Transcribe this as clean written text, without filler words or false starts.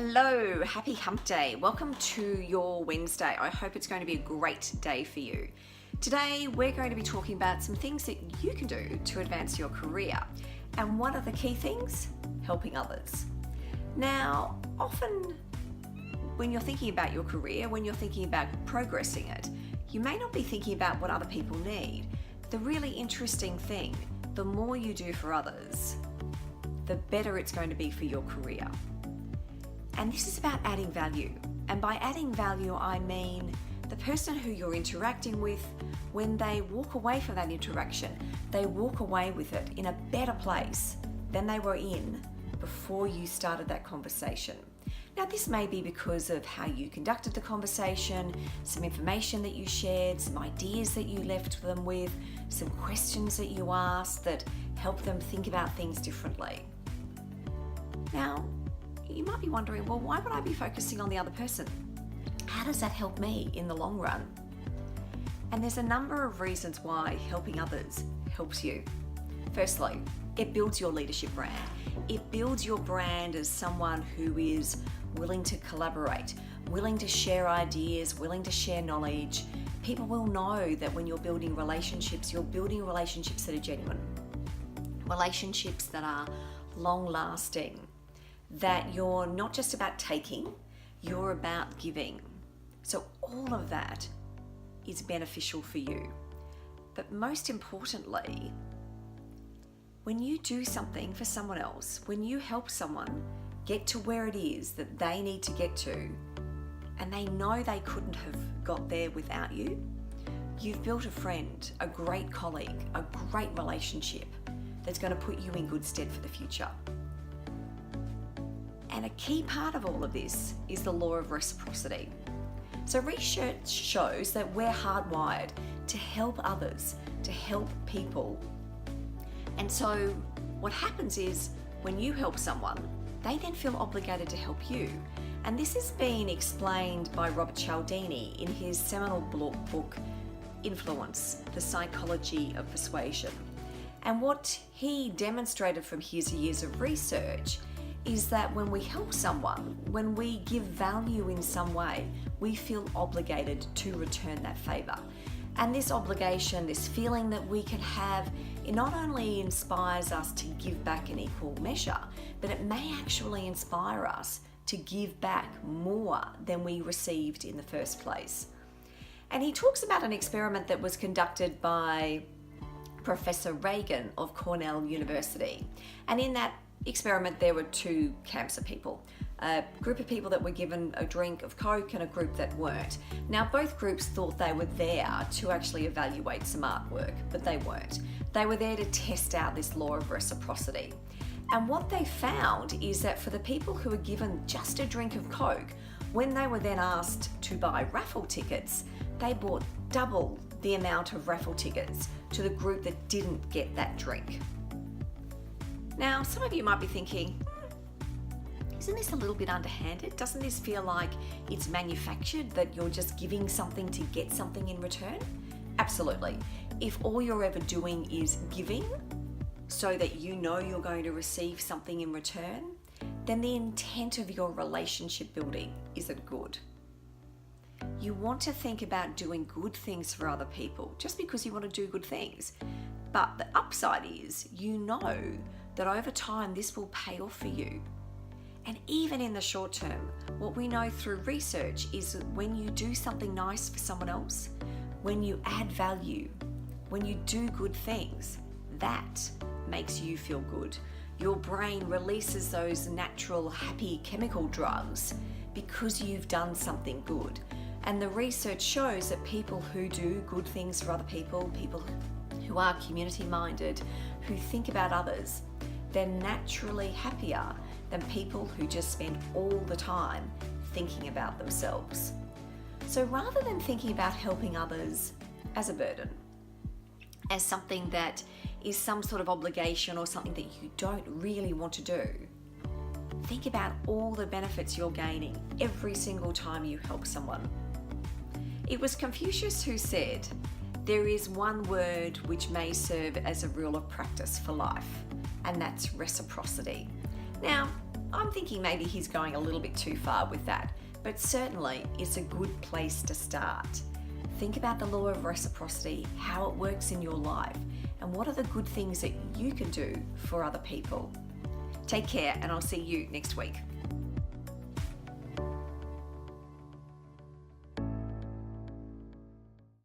Hello, happy hump day. Welcome to your Wednesday. I hope it's going to be a great day for you. Today, we're going to be talking about some things that you can do to advance your career. And what are the key things? Helping others. Now, often when you're thinking about your career, when you're thinking about progressing it, you may not be thinking about what other people need. The really interesting thing, the more you do for others, the better it's going to be for your career. And this is about adding value. And by adding value, I mean the person who you're interacting with, when they walk away from that interaction, they walk away with it in a better place than they were in before you started that conversation. Now, this may be because of how you conducted the conversation, some information that you shared, some ideas that you left them with, some questions that you asked that help them think about things differently. Now, you might be wondering, well, why would I be focusing on the other person? How does that help me in the long run? And there's a number of reasons why helping others helps you. Firstly, it builds your leadership brand. It builds your brand as someone who is willing to collaborate, willing to share ideas, willing to share knowledge. People will know that when you're building relationships that are genuine, relationships that are long-lasting, that you're not just about taking, you're about giving. So all of that is beneficial for you. But most importantly, when you do something for someone else, when you help someone get to where it is that they need to get to, and they know they couldn't have got there without you, you've built a friend, a great colleague, a great relationship that's going to put you in good stead for the future. And a key part of all of this is the law of reciprocity. So research shows that we're hardwired to help others, to help people. And so what happens is when you help someone, they then feel obligated to help you. And this has been explained by Robert Cialdini in his seminal book, Influence, The Psychology of Persuasion. And what he demonstrated from his years of research is that when we help someone, when we give value in some way, we feel obligated to return that favor. And this obligation, this feeling that we can have, it not only inspires us to give back in equal measure, but it may actually inspire us to give back more than we received in the first place. And he talks about an experiment that was conducted by Professor Reagan of Cornell University. And in that experiment, there were two camps of people. A group of people that were given a drink of Coke and a group that weren't. Now, both groups thought they were there to actually evaluate some artwork, but they weren't. They were there to test out this law of reciprocity. And what they found is that for the people who were given just a drink of Coke, when they were then asked to buy raffle tickets, they bought double the amount of raffle tickets to the group that didn't get that drink. Now, some of you might be thinking, isn't this a little bit underhanded? Doesn't this feel like it's manufactured, that you're just giving something to get something in return? Absolutely. If all you're ever doing is giving so that you know you're going to receive something in return, then the intent of your relationship building isn't good. You want to think about doing good things for other people just because you want to do good things. But the upside is, you know that over time this will pay off for you. And even in the short term, what we know through research is that when you do something nice for someone else, when you add value, when you do good things, that makes you feel good. Your brain releases those natural happy chemical drugs because you've done something good. And the research shows that people who do good things for other people, people who are community minded, who think about others, they're naturally happier than people who just spend all the time thinking about themselves. So rather than thinking about helping others as a burden, as something that is some sort of obligation or something that you don't really want to do, think about all the benefits you're gaining every single time you help someone. It was Confucius who said, "There is one word which may serve as a rule of practice for life, and that's reciprocity." Now, I'm thinking maybe he's going a little bit too far with that, but certainly it's a good place to start. Think about the law of reciprocity, how it works in your life, and what are the good things that you can do for other people. Take care, and I'll see you next week.